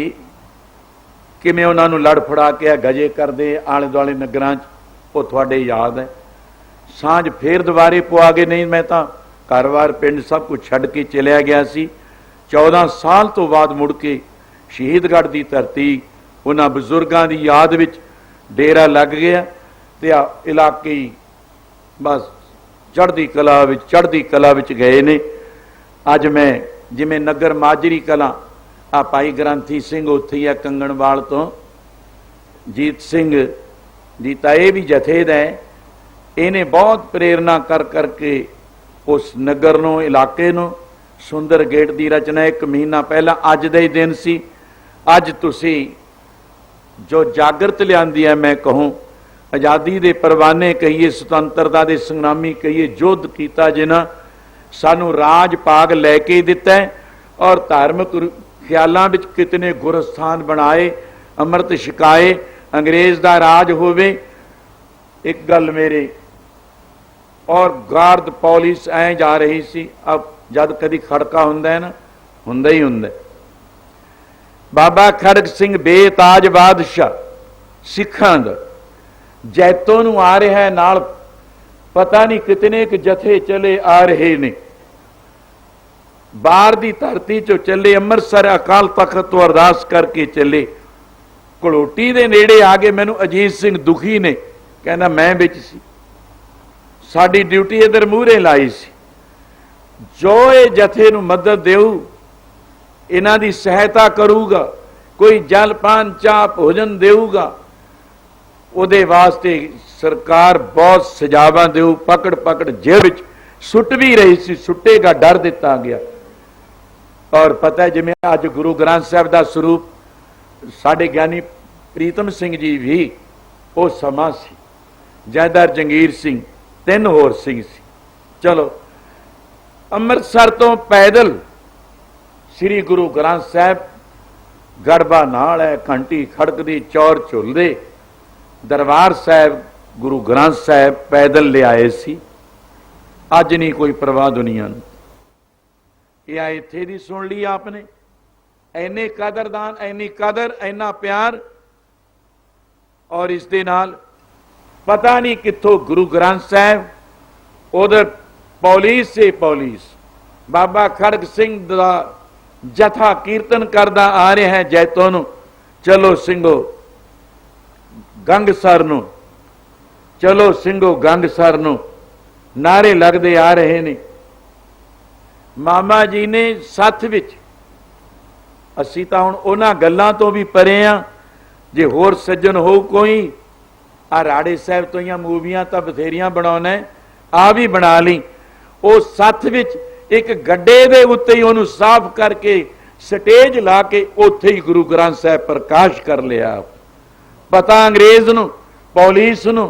किवें उन्हां नूं लड़ फड़ा के गजे करदे आले दुआले नगरां च, वो तुहाडे याद है। सांझ फिर दुबारे पवा गए, नहीं मैं तो घर-बार पिंड सब कुछ छड्ड के चलिया गया सी। 14 साल तो बाद मुड़ के शहीदगढ़ की धरती उन्हां बजुर्गों की याद विच डेरा लग गया ते इलाके ही बस चढ़दी कला विच गए ने। अज मैं जिमें नगर माजरी कला आ भाई ग्रंथी सिंह उत्थे ही है कंगणवाल तो, जीत सिंह जी तो यह भी जथे दा है। इन्हें बहुत प्रेरणा कर करके उस नगर नूं इलाके नूं सुंदर गेट की रचना 1 महीना पहला अज दे ही दिन सी। अज तुसी जो जागृत लियांदी है, मैं कहूँ आज़ादी दे परवाने कहिए, सुतंत्रता दे संग्रामी कहिए, युद्ध कीता जिन्हां सानू राज पाग लैके दिता है और धार्मिक ख्यालों विच कितने गुरस्थान बनाए, अमृत छकाए, अंग्रेज़ दा राज होवे। एक गल मेरे और गार्ड पॉलिस ऐ जा रही सी, अब जद कदी खड़का हुंदा है ना, हुंदा ही हुंदा। बाबा खड़क सिंह बेताज बादशाह सिखां दा जैतों नूं आ रहा है नाल, पता नहीं कितने क जथे चले आ रहे ने। बाहर दी धरती चो चले, अमृतसर अकाल तख्त तो अरदास करके चले, घलोटी दे नेड़े आ गए। मैनू अजीत सिंह दुखी ने कहना मैं विच सी, साडी ड्यूटी इधर मूहरे लाई सी, जो ये जथे नूं मदद देऊ इन्हां दी सहायता करूगा, कोई जल पान चाह भोजन देऊगा, उहदे वास्ते सरकार बहुत सजावा देऊ। पकड़ पकड़ जेब विच सुट भी रही सी, सुटेगा डर दिता गया। और पता है जिवें अज गुरु ग्रंथ साहिब दा स्वरूप साडे ज्ञानी प्रीतम सिंह जी भी वो समा सी, जैदार जंगीर सिंह, 3 होर सिंह सी। चलो अमृतसर तो पैदल श्री गुरु ग्रंथ साहिब गरबा नाल है, घंटी खड़कदी, चौर झुलदे, दरबार साहिब गुरु ग्रंथ साहिब पैदल ले आए सी। अज नहीं कोई परवाह दुनिया नूं। यह इत्थे दी सुन ली आपने, इन्ने कदरदान, इन्नी कदर, इन्ना प्यार, और इस दे नाल पता नहीं कित्थों गुरु ग्रंथ साहिब, उधर पौलीस से पौलीस बाबा खड़क सिंह दा जथा कीर्तन करदा आ रहा है जैतों नूं, चलो सिंघो गंगसर नूं, चलो सिंघो गंगसर नूं, नारे लगदे आ रहे ने। मामा जी ने सथ विच, असीं तां हुण उन्हां गल्लां तो भी परे आ। जे होर सज्जन हो कोई, आ राड़े साहब तो या मूवियां तां बथेरियां बनाउणा है, आ भी बना ली। वो सथ विच एक गड्डे दे उत्ते ही उहनूं साफ करके स्टेज ला के उत्थे ही गुरु ग्रंथ साहिब प्रकाश कर लिया। पता अंग्रेज नूं, पौलीस नूं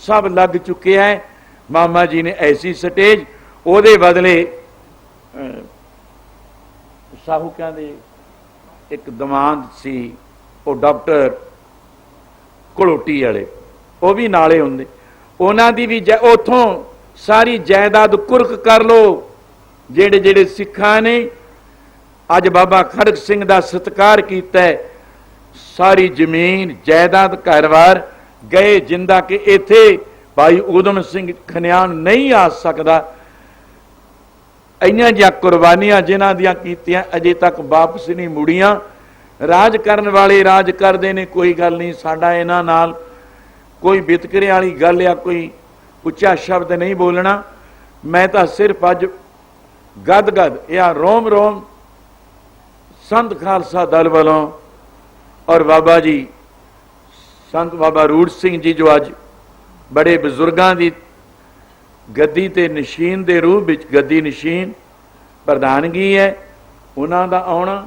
सब लग चुके हैं। मामा जी ने ऐसी स्टेज, उहदे बदले साहूकियां दे एक दमाद सी, वो डॉक्टर घलोटी वाले, वो भी नाले हुंदे, उन्हां दी भी उथों सारी जायदाद कुरक कर लो। जेड़े जेड़े सिखां ने अज बाबा खड़क सिंह दा सत्कार कीता है, सारी जमीन जायदाद घरवार गए जिंदा कि इत्थे भाई उधम सिंह खनियान नहीं आ सकता। ਇੰਨੀਆਂ ਜਿਹੀਆਂ ਕੁਰਬਾਨੀਆਂ ਜਿਨ੍ਹਾਂ ਦੀਆਂ ਕੀਤੀਆਂ ਅਜੇ ਤੱਕ ਵਾਪਸ ਨਹੀਂ ਮੁੜੀਆਂ। ਰਾਜ ਕਰਨ ਵਾਲੇ ਰਾਜ ਕਰਦੇ ਨੇ, ਕੋਈ ਗੱਲ ਨਹੀਂ, ਸਾਡਾ ਇਹਨਾਂ ਨਾਲ ਕੋਈ ਵਿਤਕਰੇ ਵਾਲੀ ਗੱਲ ਜਾਂ ਕੋਈ ਉੱਚਾ ਸ਼ਬਦ ਨਹੀਂ ਬੋਲਣਾ। ਮੈਂ ਤਾਂ ਸਿਰਫ ਅੱਜ ਗਦ-ਗਦ ਜਾਂ ਰੋਮ-ਰੋਮ ਸੰਤ ਖਾਲਸਾ ਦਲ ਵੱਲੋਂ ਔਰ ਬਾਬਾ ਜੀ ਸੰਤ ਬਾਬਾ ਰੂੜ ਸਿੰਘ ਜੀ ਜੋ ਅੱਜ ਬੜੇ ਬਜ਼ੁਰਗਾਂ ਦੀ ਗੱਦੀ ਤੇ ਨਸ਼ੀਨ ਦੇ ਰੂਪ ਵਿੱਚ ਗੱਦੀ ਨਸ਼ੀਨ ਪ੍ਰਧਾਨਗੀ ਹੈ, ਉਹਨਾਂ ਦਾ ਆਉਣਾ,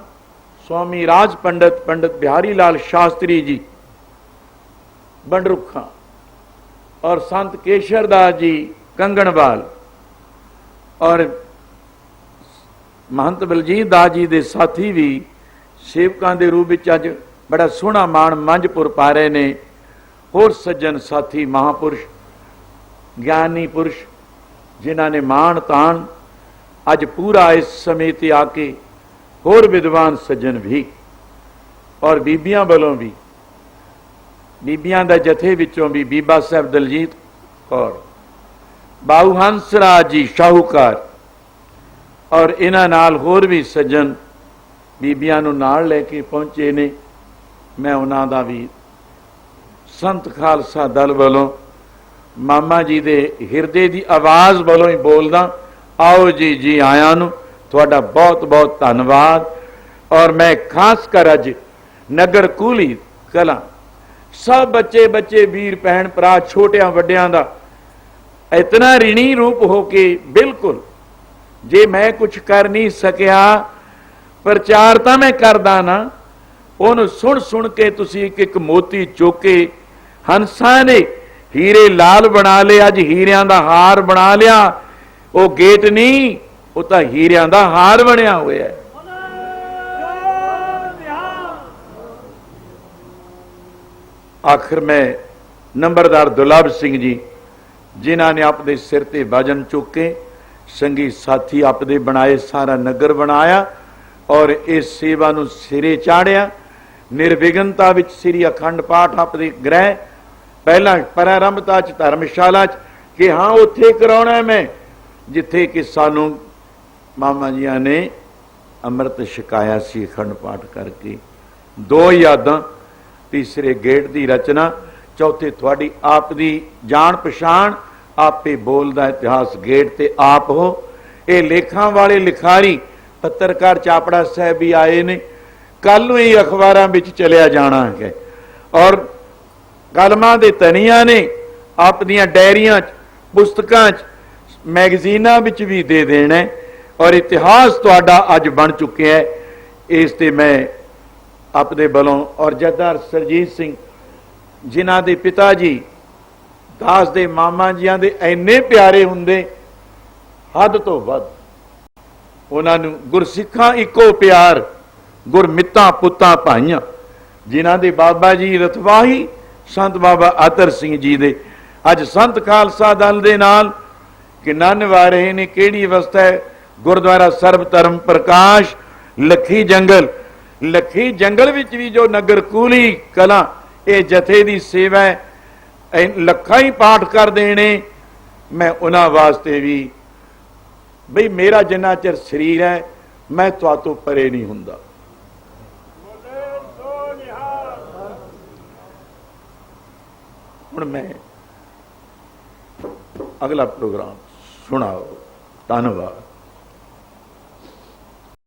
स्वामी राज पंडित पंडित बिहारी लाल शास्त्री जी बंडरुखा और संत केशर दास जी कंगणवाल और महंत बलजीत दास जी के साथी भी सेवकों के रूप में अज बड़ा सोहना मान मंझपुर पा रहे ने। होर सज्जन साथी महापुरुष ज्ञानी पुरुष जिन्हों ने मान तान अज पूरा इस समय ते आके होर विद्वान सज्जन भी और बीबियां वालों भी, बीबियां दा जथे विचों भी बीबा साहब दलजीत कौर, बाऊ हंसराज जी शाहूकार और इन्हां नाल होर भी सज्जन बीबियां नूं नाल लैके पहुंचे ने। मैं उन्हां दा भी संत खालसा दल वालों मामा जी दे हिरदे दी आवाज़ वालों ही बोलदा, आओ जी जी आया नूं ਤੁਹਾਡਾ बहुत बहुत धन्यवाद। और मैं खास कर अज नगर कूली कला सब बच्चे बच्चे वीर भैन भरा छोटिया वड्डियां दा इतना ऋणी रूप हो के बिल्कुल जे मैं कुछ कर नहीं सकिया प्रचार तो मैं करदा ना, उन्होंने सुन सुन के तुसी एक एक मोती चुके हंसा ने हीरे लाल बना ले, अज हीरियां दा हार बना लिया। वो गेट नहीं, वो तो हीरियां दा हार बनया हुआ है। आखिर में नंबरदार दुलाभ सिंह जी जिन्हों ने अपने सिर ते वजन चुके संगी साथी अपने बनाए सारा नगर बनाया और इस सेवा नूं सिरे चाढ़िया। निर्विघनता विच श्री अखंड पाठ अपने ग्रह पहला प्रारंभता च धर्मशाला च कि हाँ उत्थे कराउणा है मैं, जिथे कि सानू मामा जिया ने अमृत छकाया सी अखंड पाठ करके। दो यादां, तीसरे गेट की रचना, चौथे थोड़ी आप दी जान पछाण, आपे बोलदा इतिहास गेट ते आप हो। ये लेखां वाले लिखारी पत्रकार चापड़ा साहब भी आए ने, कल नूं ही अखबारां विच चलिया जाना है और कलमां दे तनिया ने आप दियां डायरियां पुस्तकां मैगजीनां विच भी दे देना है और इतिहास तुहाडा अज बन चुके हैं। इस ते मैं अपने बलों और जथेदार सरजीत सिंह जिन्हां दे पिता जी दास दे मामा जियां दे इन्ने प्यारे हुंदे हद तो वध, उन्हां नूं गुरसिखां इको प्यार गुरमितां पुत्तां भाईयां जिन्हां दे बाबा जी रतवाही संत बाबा आतर सिंह जी दे अज संत खालसा दल दे नाल किन्ना निभा रहे ने। किहड़ी अवस्था है गुरुद्वारा सर्व धर्म प्रकाश लखी जंगल विच भी जो नगर कूली कला ये जथे दी सेवा है, लखा ही पाठ कर देने। मैं उन्हां वास्ते भी बई मेरा जिन्ना चिर शरीर है मैं तुहातों परे नहीं हुंदा। हुण मैं अगला प्रोग्राम सुनाओ। धन्यवाद।